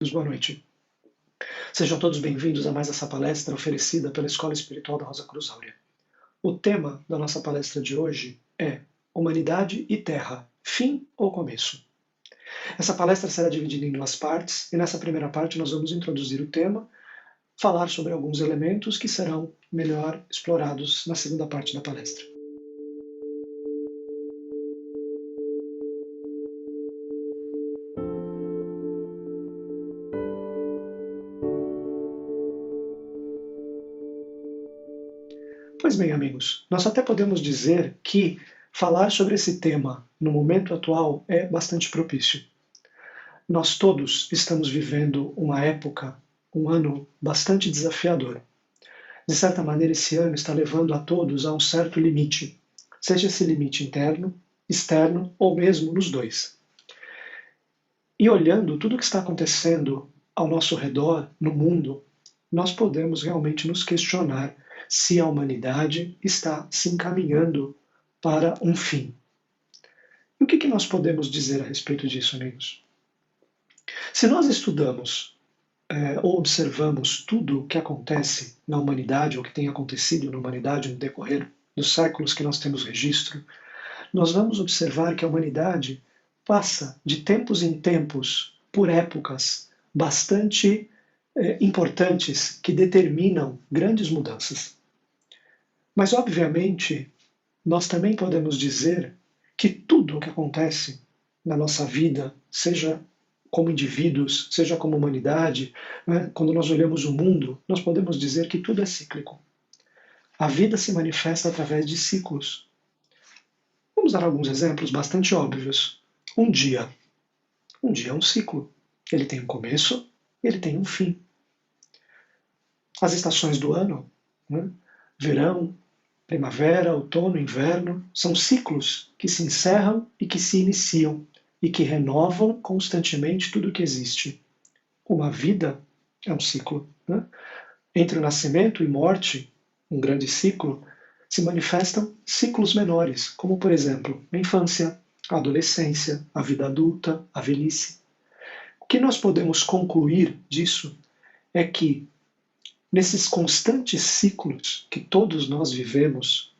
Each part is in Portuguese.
Boa noite. Sejam todos bem-vindos a mais essa palestra oferecida pela Escola Espiritual da Rosa Cruz Áurea. O tema da nossa palestra de hoje é Humanidade e Terra, fim ou começo? Essa palestra será dividida em duas partes, e nessa primeira parte nós vamos introduzir o tema, falar sobre alguns elementos que serão melhor explorados na segunda parte da palestra. Pois bem, amigos, nós até podemos dizer que falar sobre esse tema no momento atual é bastante propício. Nós todos estamos vivendo uma época, um ano bastante desafiador. De certa maneira, esse ano está levando a todos a um certo limite, seja esse limite interno, externo ou mesmo nos dois. E olhando tudo o que está acontecendo ao nosso redor, no mundo, nós podemos realmente nos questionar se a humanidade está se encaminhando para um fim. E o que nós podemos dizer a respeito disso, amigos? Se nós estudamos ou observamos tudo o que acontece na humanidade, ou que tem acontecido na humanidade no decorrer dos séculos que nós temos registro, nós vamos observar que a humanidade passa de tempos em tempos por épocas bastante importantes que determinam grandes mudanças. Mas, obviamente, nós também podemos dizer que tudo o que acontece na nossa vida, seja como indivíduos, seja como humanidade, né, quando nós olhamos o mundo, nós podemos dizer que tudo é cíclico. A vida se manifesta através de ciclos. Vamos dar alguns exemplos bastante óbvios. Um dia é um ciclo. Ele tem um começo e ele tem um fim. As estações do ano, né, verão, primavera, outono, inverno, são ciclos que se encerram e que se iniciam e que renovam constantemente tudo o que existe. Uma vida é um ciclo. Né? Entre o nascimento e morte, um grande ciclo, se manifestam ciclos menores, como, por exemplo, a infância, a adolescência, a vida adulta, a velhice. O que nós podemos concluir disso é que nesses constantes ciclos que todos nós vivemos,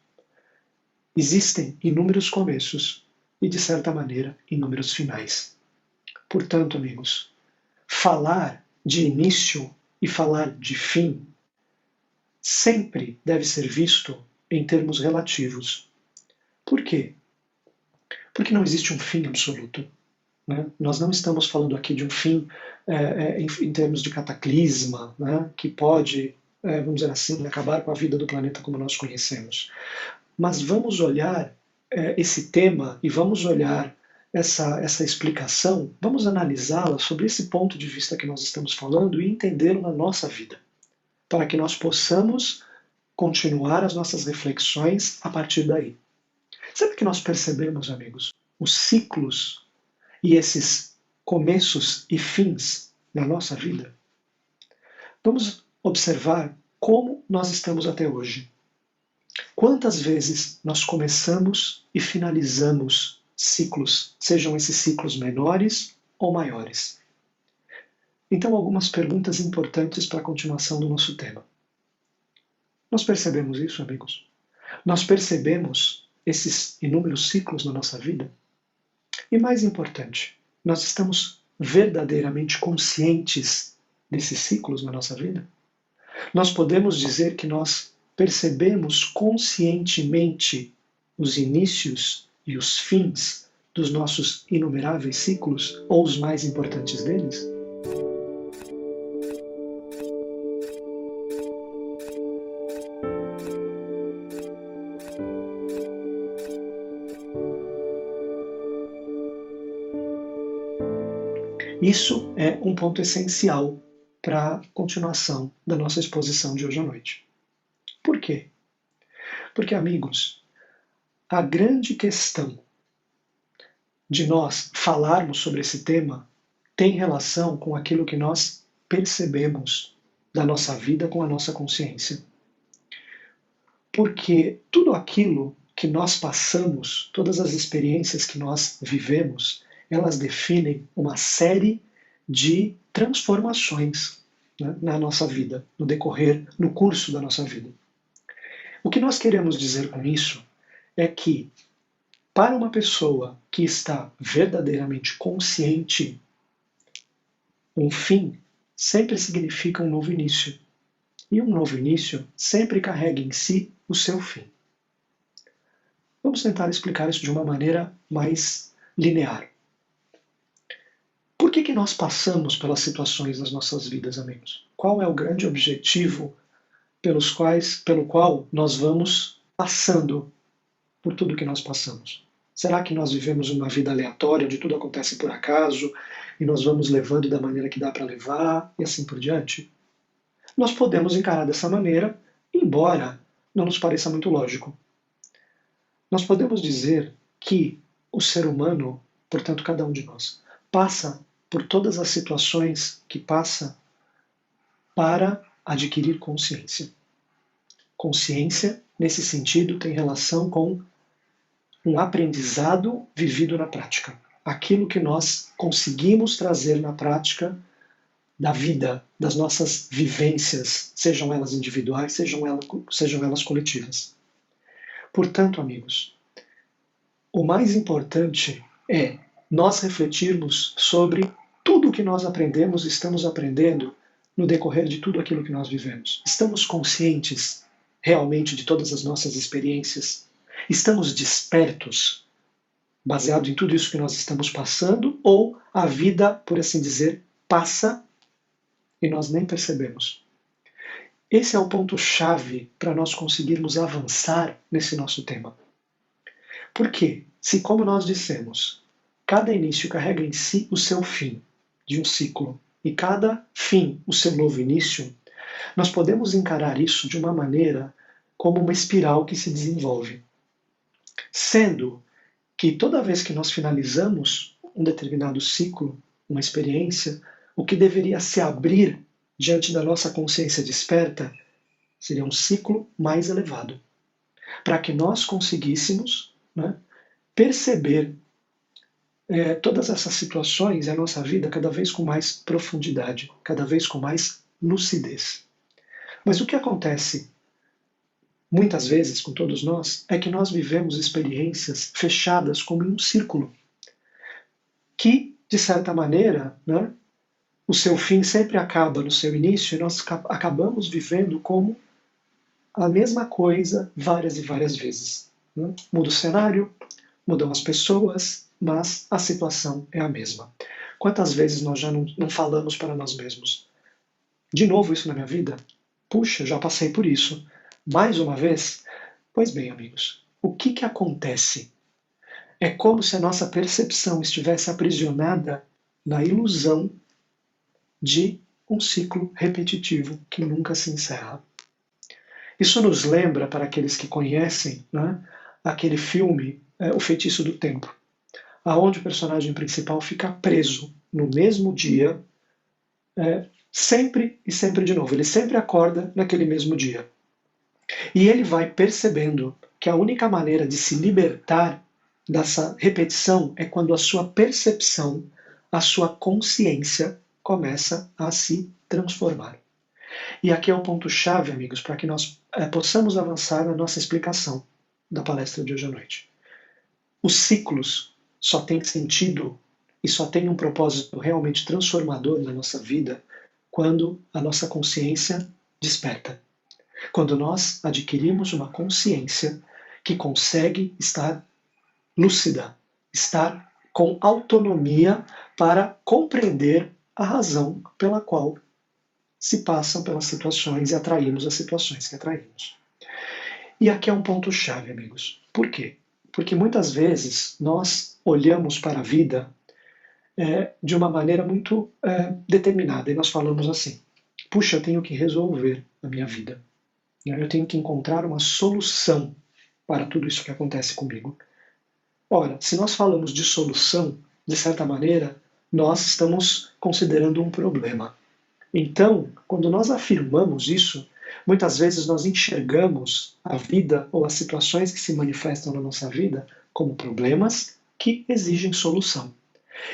existem inúmeros começos e, de certa maneira, inúmeros finais. Portanto, amigos, falar de início e falar de fim sempre deve ser visto em termos relativos. Por quê? Porque não existe um fim absoluto. Né? Nós não estamos falando aqui de um fim em termos de cataclisma, né? Que pode, vamos dizer assim, acabar com a vida do planeta como nós conhecemos. Mas vamos olhar esse tema e vamos olhar essa explicação, vamos analisá-la sobre esse ponto de vista que nós estamos falando e entendê-lo na nossa vida, para que nós possamos continuar as nossas reflexões a partir daí. Sabe que nós percebemos, amigos, os ciclos e esses começos e fins na nossa vida? Vamos observar como nós estamos até hoje. Quantas vezes nós começamos e finalizamos ciclos, sejam esses ciclos menores ou maiores? Então, algumas perguntas importantes para a continuação do nosso tema. Nós percebemos isso, amigos? Nós percebemos esses inúmeros ciclos na nossa vida? E mais importante, nós estamos verdadeiramente conscientes desses ciclos na nossa vida? Nós podemos dizer que nós percebemos conscientemente os inícios e os fins dos nossos inumeráveis ciclos, ou os mais importantes deles? Isso é um ponto essencial para a continuação da nossa exposição de hoje à noite. Por quê? Porque, amigos, a grande questão de nós falarmos sobre esse tema tem relação com aquilo que nós percebemos da nossa vida com a nossa consciência. Porque tudo aquilo que nós passamos, todas as experiências que nós vivemos, elas definem uma série de transformações, né, na nossa vida, no decorrer, no curso da nossa vida. O que nós queremos dizer com isso é que, para uma pessoa que está verdadeiramente consciente, um fim sempre significa um novo início. E um novo início sempre carrega em si o seu fim. Vamos tentar explicar isso de uma maneira mais linear. Por que nós passamos pelas situações das nossas vidas, amigos? Qual é o grande objetivo pelo qual nós vamos passando por tudo que nós passamos? Será que nós vivemos uma vida aleatória, onde tudo acontece por acaso, e nós vamos levando da maneira que dá para levar, e assim por diante? Nós podemos encarar dessa maneira, embora não nos pareça muito lógico. Nós podemos dizer que o ser humano, portanto cada um de nós, passa por todas as situações que passa para adquirir consciência. Consciência, nesse sentido, tem relação com um aprendizado vivido na prática. Aquilo que nós conseguimos trazer na prática da vida, das nossas vivências, sejam elas individuais, sejam elas coletivas. Portanto, amigos, o mais importante é nós refletirmos sobre tudo o que nós aprendemos e estamos aprendendo no decorrer de tudo aquilo que nós vivemos. Estamos conscientes realmente de todas as nossas experiências? Estamos despertos, baseado em tudo isso que nós estamos passando, ou a vida, por assim dizer, passa e nós nem percebemos? Esse é o ponto-chave para nós conseguirmos avançar nesse nosso tema. Por quê? Se, como nós dissemos, cada início carrega em si o seu fim de um ciclo, e cada fim o seu novo início, nós podemos encarar isso de uma maneira como uma espiral que se desenvolve. Sendo que toda vez que nós finalizamos um determinado ciclo, uma experiência, o que deveria se abrir diante da nossa consciência desperta seria um ciclo mais elevado, para que nós conseguíssemos, né, perceber todas essas situações e a nossa vida cada vez com mais profundidade, cada vez com mais lucidez. Mas o que acontece muitas vezes com todos nós é que nós vivemos experiências fechadas como em um círculo, que, de certa maneira, né, o seu fim sempre acaba no seu início e nós acabamos vivendo como a mesma coisa várias e várias vezes. Né? Muda o cenário, mudam as pessoas, mas a situação é a mesma. Quantas vezes nós já não falamos para nós mesmos? De novo isso na minha vida? Puxa, já passei por isso. Mais uma vez? Pois bem, amigos, o que acontece? É como se a nossa percepção estivesse aprisionada na ilusão de um ciclo repetitivo que nunca se encerra. Isso nos lembra, para aqueles que conhecem, né, aquele filme, O Feitiço do Tempo, aonde o personagem principal fica preso no mesmo dia, sempre e sempre de novo. Ele sempre acorda naquele mesmo dia. E ele vai percebendo que a única maneira de se libertar dessa repetição é quando a sua percepção, a sua consciência começa a se transformar. E aqui é o ponto-chave, amigos, para que nós possamos avançar na nossa explicação da palestra de hoje à noite. Os ciclos só têm sentido e só têm um propósito realmente transformador na nossa vida quando a nossa consciência desperta. Quando nós adquirimos uma consciência que consegue estar lúcida, estar com autonomia para compreender a razão pela qual se passam pelas situações e atraímos as situações que atraímos. E aqui é um ponto-chave, amigos. Por quê? Porque muitas vezes nós olhamos para a vida de uma maneira muito determinada e nós falamos assim: puxa, eu tenho que resolver a minha vida. Eu tenho que encontrar uma solução para tudo isso que acontece comigo. Ora, se nós falamos de solução, de certa maneira, nós estamos considerando um problema. Então, quando nós afirmamos isso, muitas vezes nós enxergamos a vida ou as situações que se manifestam na nossa vida como problemas que exigem solução.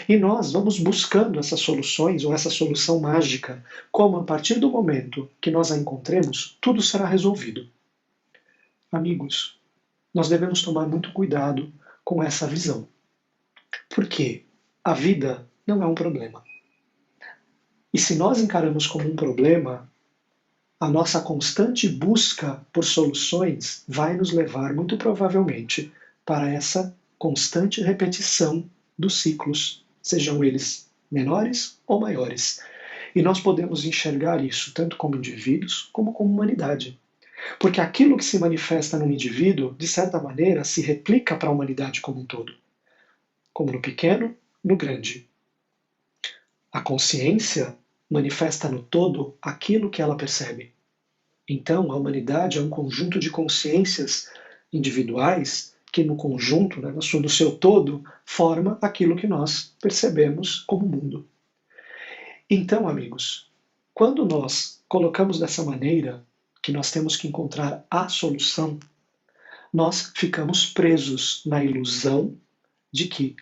E nós vamos buscando essas soluções ou essa solução mágica, como a partir do momento que nós a encontremos, tudo será resolvido. Amigos, nós devemos tomar muito cuidado com essa visão. Porque a vida não é um problema. E se nós encaramos como um problema, a nossa constante busca por soluções vai nos levar, muito provavelmente, para essa constante repetição dos ciclos, sejam eles menores ou maiores. E nós podemos enxergar isso tanto como indivíduos como como humanidade. Porque aquilo que se manifesta no indivíduo, de certa maneira, se replica para a humanidade como um todo. Como no pequeno, no grande. A consciência manifesta no todo aquilo que ela percebe. Então, a humanidade é um conjunto de consciências individuais que, no conjunto, né, no seu todo, forma aquilo que nós percebemos como mundo. Então, amigos, quando nós colocamos dessa maneira que nós temos que encontrar a solução, nós ficamos presos na ilusão de que,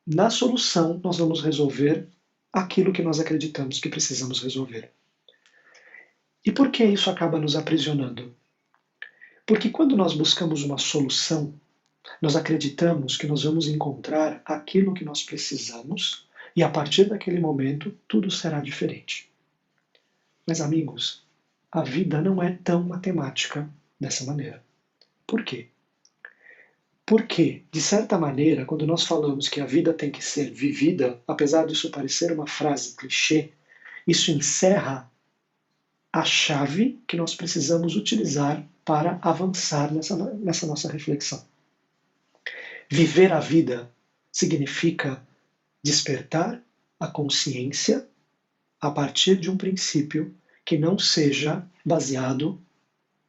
na solução, nós vamos resolver aquilo que nós acreditamos que precisamos resolver. E por que isso acaba nos aprisionando? Porque quando nós buscamos uma solução, nós acreditamos que nós vamos encontrar aquilo que nós precisamos e a partir daquele momento tudo será diferente. Mas, amigos, a vida não é tão matemática dessa maneira. Por quê? Porque, de certa maneira, quando nós falamos que a vida tem que ser vivida, apesar disso parecer uma frase clichê, isso encerra a chave que nós precisamos utilizar para avançar nessa nossa reflexão. Viver a vida significa despertar a consciência a partir de um princípio que não seja baseado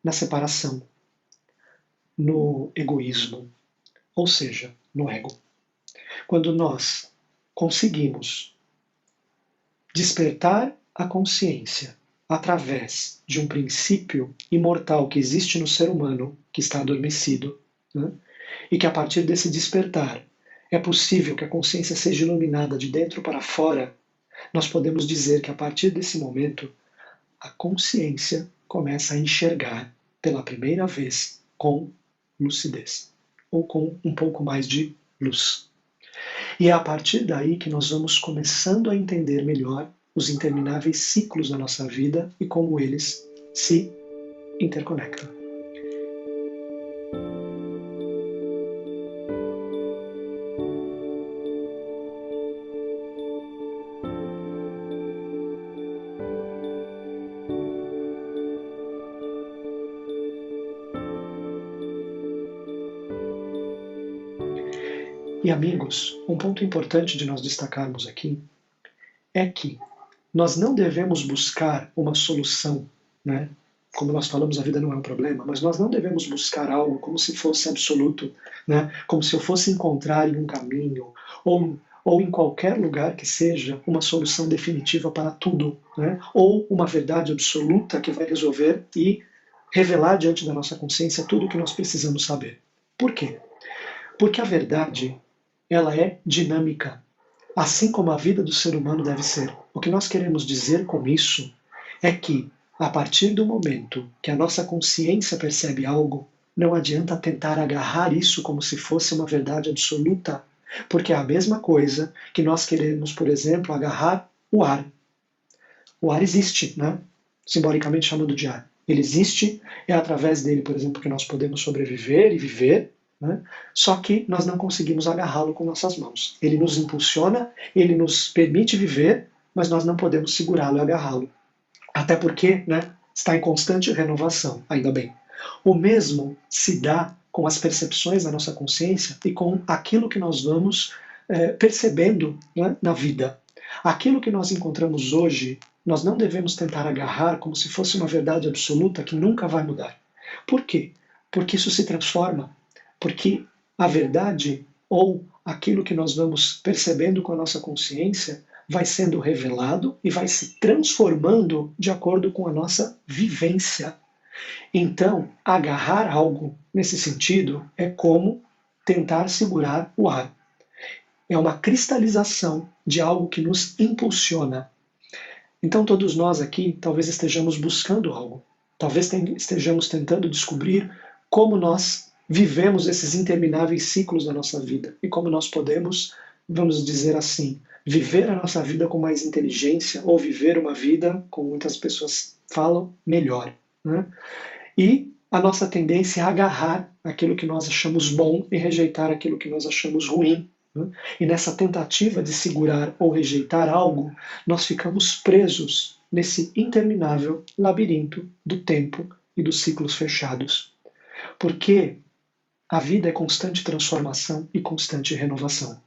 na separação, no egoísmo, ou seja, no ego. Quando nós conseguimos despertar a consciência através de um princípio imortal que existe no ser humano, que está adormecido, né? E que a partir desse despertar é possível que a consciência seja iluminada de dentro para fora, nós podemos dizer que a partir desse momento a consciência começa a enxergar pela primeira vez com lucidez, ou com um pouco mais de luz. E é a partir daí que nós vamos começando a entender melhor os intermináveis ciclos da nossa vida e como eles se interconectam. E amigos, um ponto importante de nós destacarmos aqui é que nós não devemos buscar uma solução, né? Como nós falamos, a vida não é um problema, mas nós não devemos buscar algo como se fosse absoluto, né? Como se eu fosse encontrar em um caminho ou em qualquer lugar que seja uma solução definitiva para tudo, né? Ou uma verdade absoluta que vai resolver e revelar diante da nossa consciência tudo o que nós precisamos saber. Por quê? Porque a verdade, ela é dinâmica, assim como a vida do ser humano deve ser. O que nós queremos dizer com isso é que, a partir do momento que a nossa consciência percebe algo, não adianta tentar agarrar isso como se fosse uma verdade absoluta, porque é a mesma coisa que nós queremos, por exemplo, agarrar o ar. O ar existe, né? Simbolicamente chamado de ar. Ele existe, é através dele, por exemplo, que nós podemos sobreviver e viver, né? Só que nós não conseguimos agarrá-lo com nossas mãos. Ele nos impulsiona, ele nos permite viver, mas nós não podemos segurá-lo e agarrá-lo. Até porque, né, está em constante renovação, ainda bem. O mesmo se dá com as percepções da nossa consciência e com aquilo que nós vamos percebendo, né, na vida. Aquilo que nós encontramos hoje, nós não devemos tentar agarrar como se fosse uma verdade absoluta que nunca vai mudar. Por quê? Porque isso se transforma. Porque a verdade, ou aquilo que nós vamos percebendo com a nossa consciência, vai sendo revelado e vai se transformando de acordo com a nossa vivência. Então, agarrar algo nesse sentido é como tentar segurar o ar. é uma cristalização de algo que nos impulsiona. Então todos nós aqui talvez estejamos buscando algo, talvez estejamos tentando descobrir como nós vivemos esses intermináveis ciclos da nossa vida e como nós podemos, vamos dizer assim, viver a nossa vida com mais inteligência ou viver uma vida, como muitas pessoas falam, melhor. Né? E a nossa tendência é agarrar aquilo que nós achamos bom e rejeitar aquilo que nós achamos ruim. Né? E nessa tentativa de segurar ou rejeitar algo, nós ficamos presos nesse interminável labirinto do tempo e dos ciclos fechados. Porque a vida é constante transformação e constante renovação.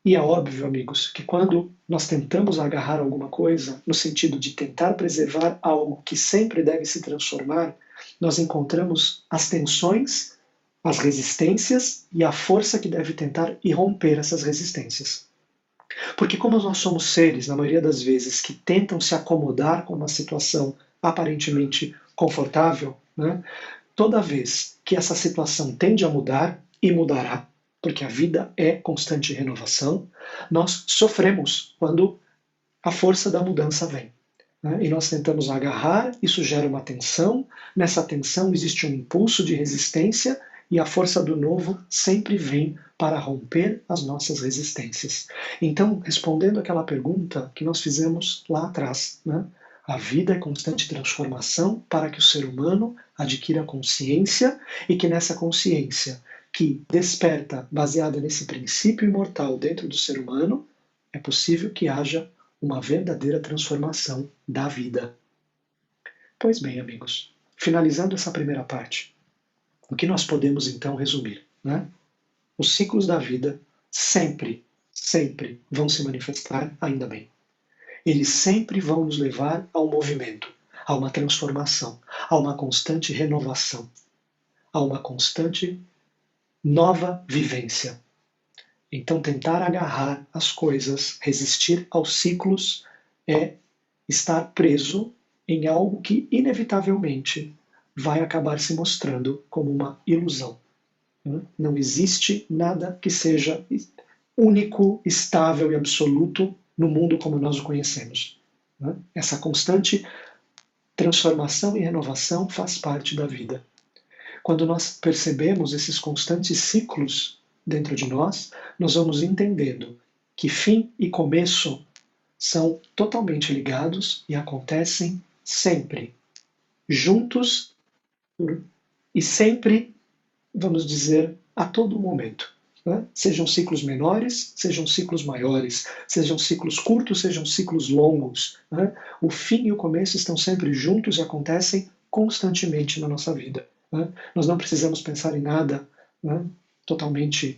E é óbvio, amigos, que quando nós tentamos agarrar alguma coisa, no sentido de tentar preservar algo que sempre deve se transformar, nós encontramos as tensões, as resistências e a força que deve tentar irromper essas resistências. Porque como nós somos seres, na maioria das vezes, que tentam se acomodar com uma situação aparentemente confortável, né, toda vez que essa situação tende a mudar, e mudará, porque a vida é constante renovação, nós sofremos quando a força da mudança vem. Né? E nós tentamos agarrar, isso gera uma tensão, nessa tensão existe um impulso de resistência e a força do novo sempre vem para romper as nossas resistências. Então, respondendo aquela pergunta que nós fizemos lá atrás, né? A vida é constante transformação para que o ser humano adquira consciência e que nessa consciência que desperta baseada nesse princípio imortal dentro do ser humano, é possível que haja uma verdadeira transformação da vida. Pois bem, amigos, finalizando essa primeira parte, o que nós podemos então resumir? Né? Os ciclos da vida sempre, sempre vão se manifestar, ainda bem. Eles sempre vão nos levar ao movimento, a uma transformação, a uma constante renovação, a uma constante nova vivência. Então, tentar agarrar as coisas, resistir aos ciclos, é estar preso em algo que, inevitavelmente, vai acabar se mostrando como uma ilusão. Não existe nada que seja único, estável e absoluto no mundo como nós o conhecemos. Essa constante transformação e renovação faz parte da vida. Quando nós percebemos esses constantes ciclos dentro de nós, nós vamos entendendo que fim e começo são totalmente ligados e acontecem sempre, juntos e sempre, vamos dizer, a todo momento. Né? Sejam ciclos menores, sejam ciclos maiores, sejam ciclos curtos, sejam ciclos longos. Né? O fim e o começo estão sempre juntos e acontecem constantemente na nossa vida. Né? Nós não precisamos pensar em nada, né, totalmente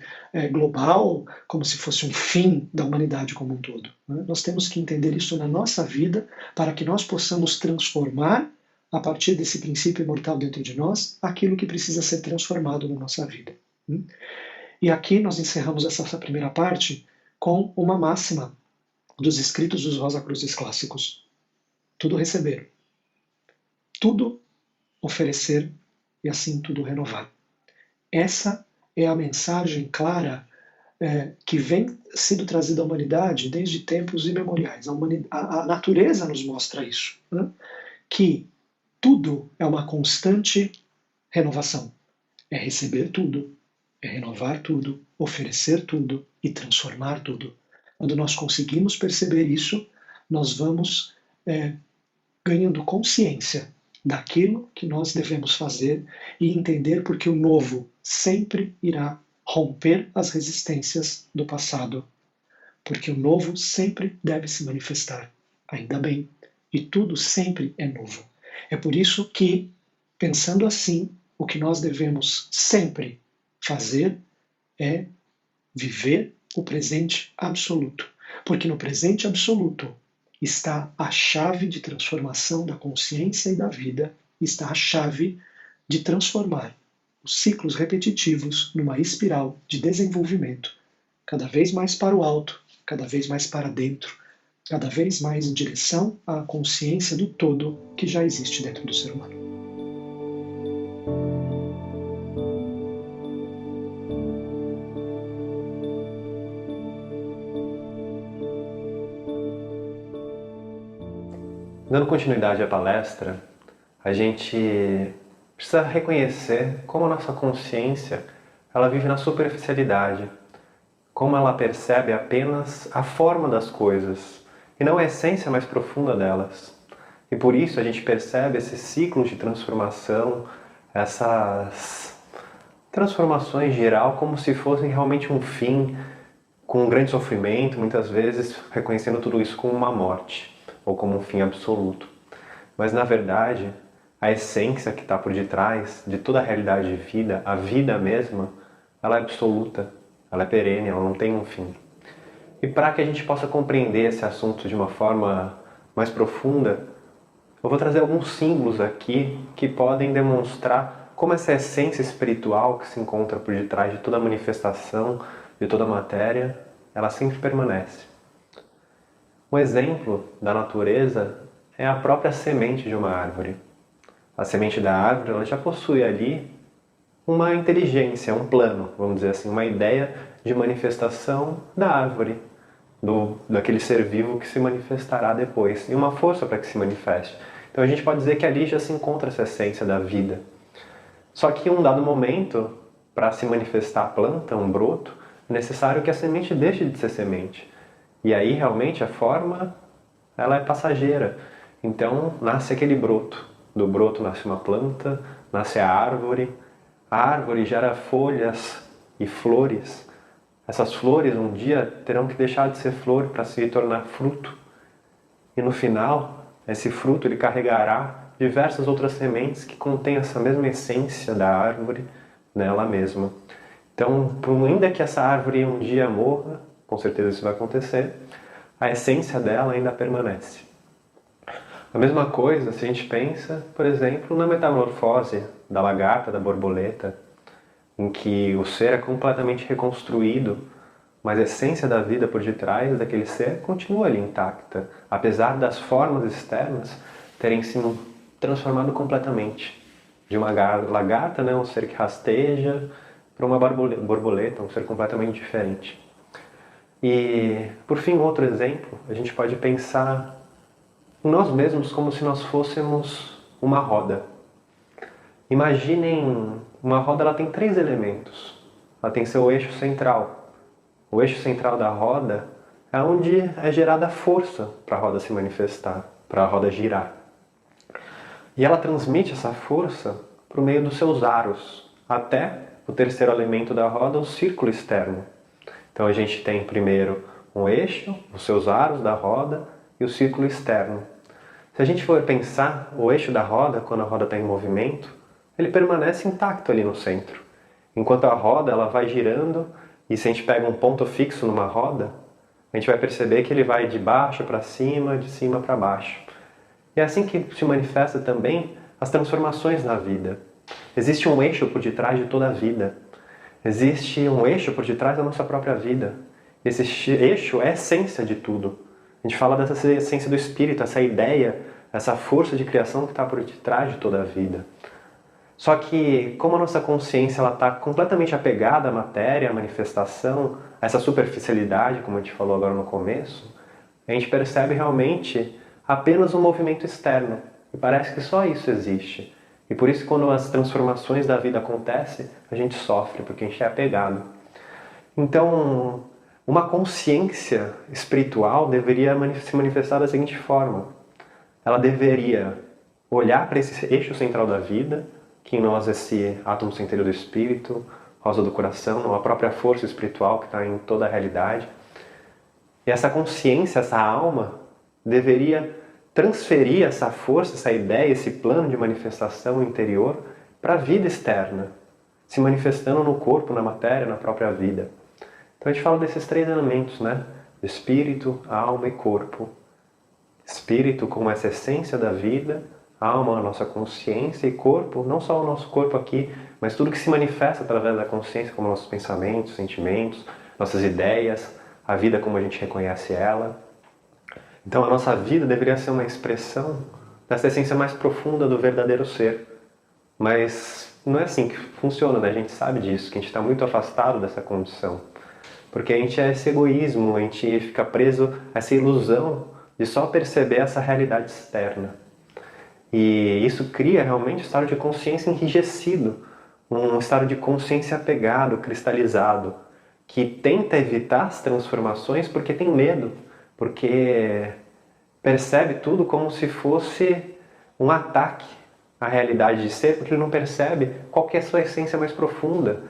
global, como se fosse um fim da humanidade como um todo. Né? Nós temos que entender isso na nossa vida para que nós possamos transformar, a partir desse princípio imortal dentro de nós, aquilo que precisa ser transformado na nossa vida. E aqui nós encerramos essa primeira parte com uma máxima dos escritos dos Rosa-Cruzes clássicos. Tudo receber, tudo oferecer e assim tudo renovar. Essa é a mensagem clara que vem sendo trazida à humanidade desde tempos imemoriais. A natureza nos mostra isso, né? Que tudo é uma constante renovação. É receber tudo, é renovar tudo, oferecer tudo e transformar tudo. Quando nós conseguimos perceber isso, nós vamos ganhando consciência daquilo que nós devemos fazer e entender porque o novo sempre irá romper as resistências do passado. Porque o novo sempre deve se manifestar, ainda bem, e tudo sempre é novo. É por isso que, pensando assim, o que nós devemos sempre fazer é viver o presente absoluto. Porque no presente absoluto está a chave de transformação da consciência e da vida, está a chave de transformar os ciclos repetitivos numa espiral de desenvolvimento, cada vez mais para o alto, cada vez mais para dentro, cada vez mais em direção à consciência do todo que já existe dentro do ser humano. Dando continuidade à palestra, a gente precisa reconhecer como a nossa consciência ela vive na superficialidade, como ela percebe apenas a forma das coisas e não a essência mais profunda delas. E por isso a gente percebe esses ciclos de transformação, essas transformações em geral como se fossem realmente um fim, com um grande sofrimento, muitas vezes reconhecendo tudo isso como uma morte ou como um fim absoluto. Mas na verdade, a essência que está por detrás de toda a realidade de vida, a vida mesma, ela é absoluta, ela é perene, ela não tem um fim. E para que a gente possa compreender esse assunto de uma forma mais profunda, eu vou trazer alguns símbolos aqui que podem demonstrar como essa essência espiritual que se encontra por detrás de toda a manifestação, de toda a matéria, ela sempre permanece. Um exemplo da natureza é a própria semente de uma árvore. A semente da árvore ela já possui ali uma inteligência, um plano, vamos dizer assim, uma ideia de manifestação da árvore, daquele ser vivo que se manifestará depois, e uma força para que se manifeste. Então a gente pode dizer que ali já se encontra essa essência da vida. Só que em um dado momento, para se manifestar a planta, um broto, é necessário que a semente deixe de ser semente. E aí realmente a forma ela é passageira. Então nasce aquele broto. Do broto nasce uma planta, nasce a árvore gera folhas e flores. Essas flores um dia terão que deixar de ser flor para se tornar fruto. E no final, esse fruto ele carregará diversas outras sementes que contêm essa mesma essência da árvore nela mesma. Então, ainda que essa árvore um dia morra, com certeza isso vai acontecer, a essência dela ainda permanece. A mesma coisa se a gente pensa, por exemplo, na metamorfose da lagarta, da borboleta, em que o ser é completamente reconstruído, mas a essência da vida por detrás daquele ser continua ali intacta, apesar das formas externas terem se transformado completamente. De uma lagarta, né, um ser que rasteja, para uma borboleta, um ser completamente diferente. E, por fim, outro exemplo, a gente pode pensar em nós mesmos como se nós fôssemos uma roda. Imaginem, uma roda ela tem 3 elementos. Ela tem seu eixo central. O eixo central da roda é onde é gerada a força para a roda se manifestar, para a roda girar. E ela transmite essa força por meio dos seus aros, até o terceiro elemento da roda, o círculo externo. Então a gente tem primeiro um eixo, os seus aros da roda e o círculo externo. Se a gente for pensar, o eixo da roda, quando a roda está em movimento, ele permanece intacto ali no centro. Enquanto a roda ela vai girando, e se a gente pega um ponto fixo numa roda, a gente vai perceber que ele vai de baixo para cima, de cima para baixo. E é assim que se manifesta também as transformações na vida. Existe um eixo por detrás de toda a vida. Existe um eixo por detrás da nossa própria vida. Esse eixo é a essência de tudo. A gente fala dessa essência do espírito, essa ideia, essa força de criação que está por detrás de toda a vida. Só que, como a nossa consciência está completamente apegada à matéria, à manifestação, a essa superficialidade, como a gente falou agora no começo, a gente percebe realmente apenas um movimento externo. E parece que só isso existe. E por isso, quando as transformações da vida acontecem, a gente sofre, porque a gente é apegado. Então, uma consciência espiritual deveria se manifestar da seguinte forma. Ela deveria olhar para esse eixo central da vida, que em nós é esse átomo centenário do espírito, rosa do coração, a própria força espiritual que está em toda a realidade. E essa consciência, essa alma, deveria transferir essa força, essa ideia, esse plano de manifestação interior para a vida externa, se manifestando no corpo, na matéria, na própria vida. Então a gente fala desses 3 elementos, né? Espírito, alma e corpo. Espírito como essa essência da vida, alma, a nossa consciência e corpo, não só o nosso corpo aqui, mas tudo que se manifesta através da consciência, como nossos pensamentos, sentimentos, nossas ideias, a vida como a gente reconhece ela. Então a nossa vida deveria ser uma expressão dessa essência mais profunda do verdadeiro ser. Mas não é assim que funciona, né? A gente sabe disso, que a gente está muito afastado dessa condição. Porque a gente é esse egoísmo, a gente fica preso a essa ilusão de só perceber essa realidade externa. E isso cria realmente um estado de consciência enrijecido, um estado de consciência apegado, cristalizado, que tenta evitar as transformações porque tem medo, porque percebe tudo como se fosse um ataque à realidade de ser, porque ele não percebe qual que é a sua essência mais profunda,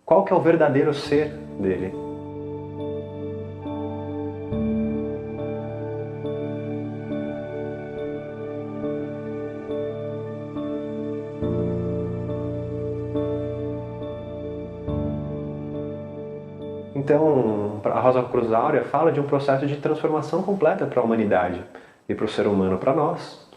qual que é o verdadeiro ser dele. Então, a Rosa Cruz Áurea fala de um processo de transformação completa para a humanidade e para o ser humano, para nós.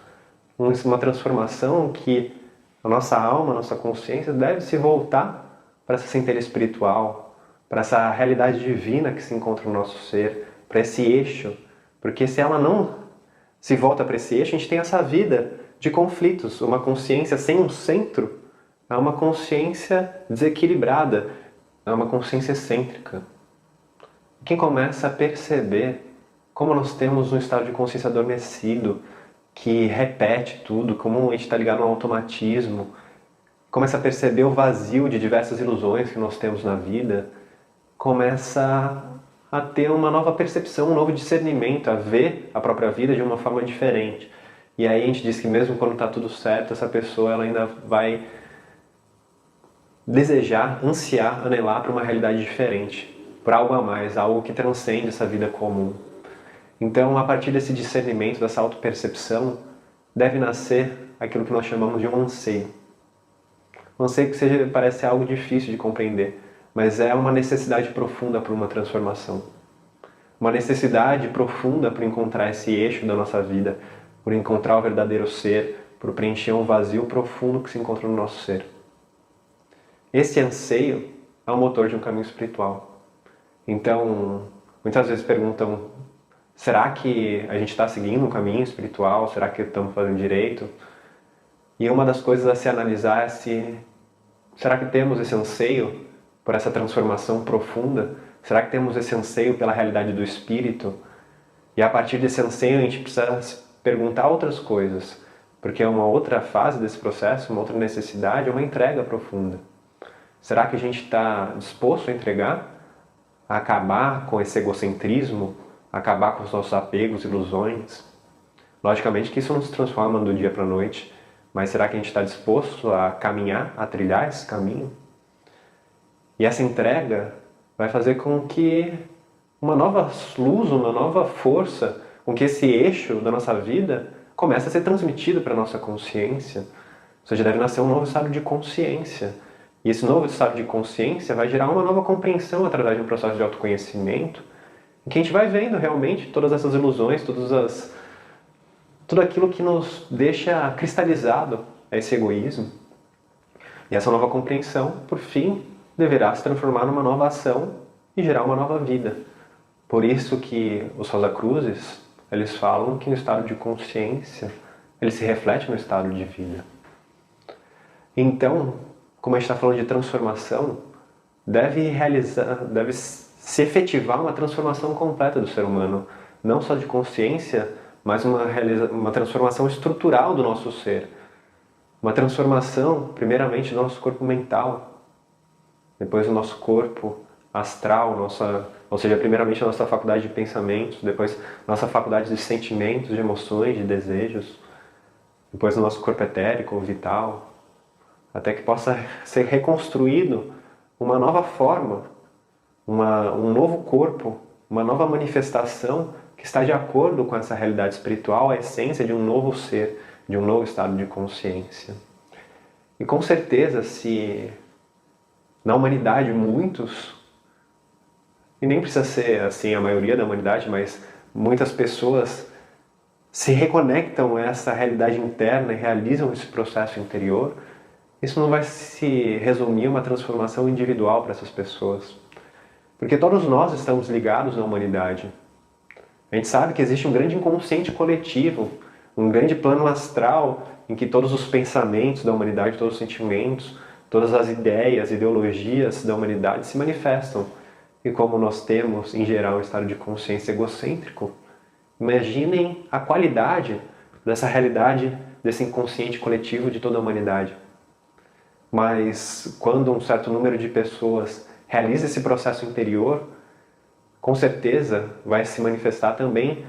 Uma transformação que a nossa alma, a nossa consciência deve se voltar para essa centelha espiritual, para essa realidade divina que se encontra no nosso ser, para esse eixo. Porque se ela não se volta para esse eixo, a gente tem essa vida de conflitos. Uma consciência sem um centro é uma consciência desequilibrada, é uma consciência excêntrica. Quem começa a perceber como nós temos um estado de consciência adormecido, que repete tudo, como a gente está ligado no automatismo, começa a perceber o vazio de diversas ilusões que nós temos na vida, começa a ter uma nova percepção, um novo discernimento, a ver a própria vida de uma forma diferente. E aí a gente diz que mesmo quando está tudo certo, essa pessoa ela ainda vai desejar, ansiar, anelar para uma realidade diferente, para algo a mais, algo que transcende essa vida comum. Então, a partir desse discernimento, dessa autopercepção, deve nascer aquilo que nós chamamos de um anseio. Um anseio que parece algo difícil de compreender, mas é uma necessidade profunda para uma transformação. Uma necessidade profunda para encontrar esse eixo da nossa vida, por encontrar o verdadeiro ser, por preencher um vazio profundo que se encontra no nosso ser. Esse anseio é o motor de um caminho espiritual. Então, muitas vezes perguntam, será que a gente está seguindo um caminho espiritual? Será que estamos fazendo direito? E uma das coisas a se analisar é será que temos esse anseio por essa transformação profunda? Será que temos esse anseio pela realidade do espírito? E a partir desse anseio a gente precisa se perguntar outras coisas, porque é uma outra fase desse processo, uma outra necessidade, uma entrega profunda. Será que a gente está disposto a entregar, a acabar com esse egocentrismo, acabar com os nossos apegos, ilusões? Logicamente que isso não se transforma do dia para a noite, mas será que a gente está disposto a caminhar, a trilhar esse caminho? E essa entrega vai fazer com que uma nova luz, uma nova força, com que esse eixo da nossa vida comece a ser transmitido para a nossa consciência. Ou seja, deve nascer um novo estado de consciência. E esse novo estado de consciência vai gerar uma nova compreensão através de um processo de autoconhecimento, em que a gente vai vendo realmente todas essas ilusões, tudo aquilo que nos deixa cristalizado a esse egoísmo. E essa nova compreensão, por fim, deverá se transformar numa nova ação e gerar uma nova vida. Por isso que os Rosa Cruzes, eles falam que no estado de consciência, ele se reflete no estado de vida. Então, como a gente está falando de transformação, deve se efetivar uma transformação completa do ser humano, não só de consciência, mas uma transformação estrutural do nosso ser. Uma transformação, primeiramente, do nosso corpo mental, depois do nosso corpo astral, ou seja, primeiramente a nossa faculdade de pensamentos, depois nossa faculdade de sentimentos, de emoções, de desejos, depois o nosso corpo etérico, vital, até que possa ser reconstruído uma nova forma, um novo corpo, uma nova manifestação que está de acordo com essa realidade espiritual, a essência de um novo ser, de um novo estado de consciência. E com certeza, se na humanidade muitos, e nem precisa ser assim a maioria da humanidade, mas muitas pessoas se reconectam a essa realidade interna e realizam esse processo interior, isso não vai se resumir a uma transformação individual para essas pessoas. Porque todos nós estamos ligados na humanidade. A gente sabe que existe um grande inconsciente coletivo, um grande plano astral em que todos os pensamentos da humanidade, todos os sentimentos, todas as ideias, ideologias da humanidade se manifestam. E como nós temos, em geral, um estado de consciência egocêntrico, Imaginem a qualidade dessa realidade, desse inconsciente coletivo de toda a humanidade. Mas quando um certo número de pessoas realiza esse processo interior, com certeza vai se manifestar também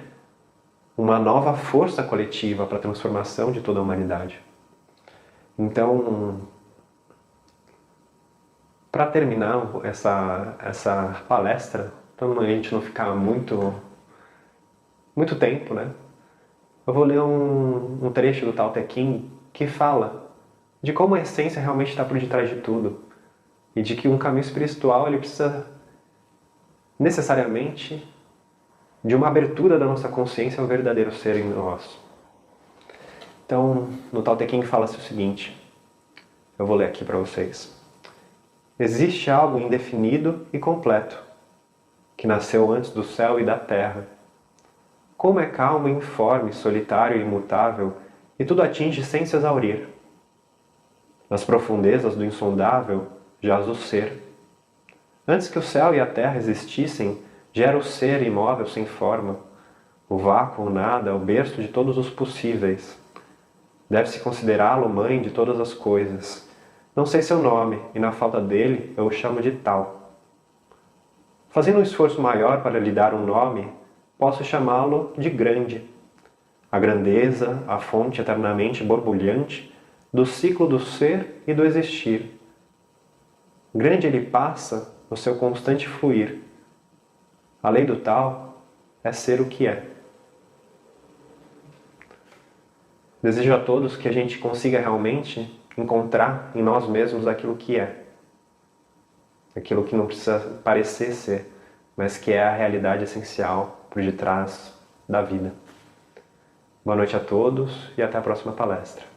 uma nova força coletiva para a transformação de toda a humanidade. Então, para terminar essa palestra, para a gente não ficar muito tempo, né? Eu vou ler um trecho do Tao Te Ching que fala de como a essência realmente está por detrás de tudo e de que um caminho espiritual ele precisa necessariamente de uma abertura da nossa consciência ao verdadeiro ser em nós. Então, no Tao Te Ching fala-se o seguinte, eu vou ler aqui para vocês. Existe algo indefinido e completo, que nasceu antes do céu e da terra. Como é calmo, informe, solitário e imutável, e tudo atinge sem se exaurir. Nas profundezas do insondável jaz o ser. Antes que o céu e a terra existissem, já era o ser imóvel sem forma. O vácuo, o nada, o berço de todos os possíveis. Deve-se considerá-lo mãe de todas as coisas. Não sei seu nome, e na falta dele eu o chamo de tal. Fazendo um esforço maior para lhe dar um nome, posso chamá-lo de grande. A grandeza, a fonte eternamente borbulhante do ciclo do ser e do existir. Grande ele passa no seu constante fluir. A lei do tal é ser o que é. Desejo a todos que a gente consiga realmente encontrar em nós mesmos aquilo que é. Aquilo que não precisa parecer ser, mas que é a realidade essencial por detrás da vida. Boa noite a todos e até a próxima palestra.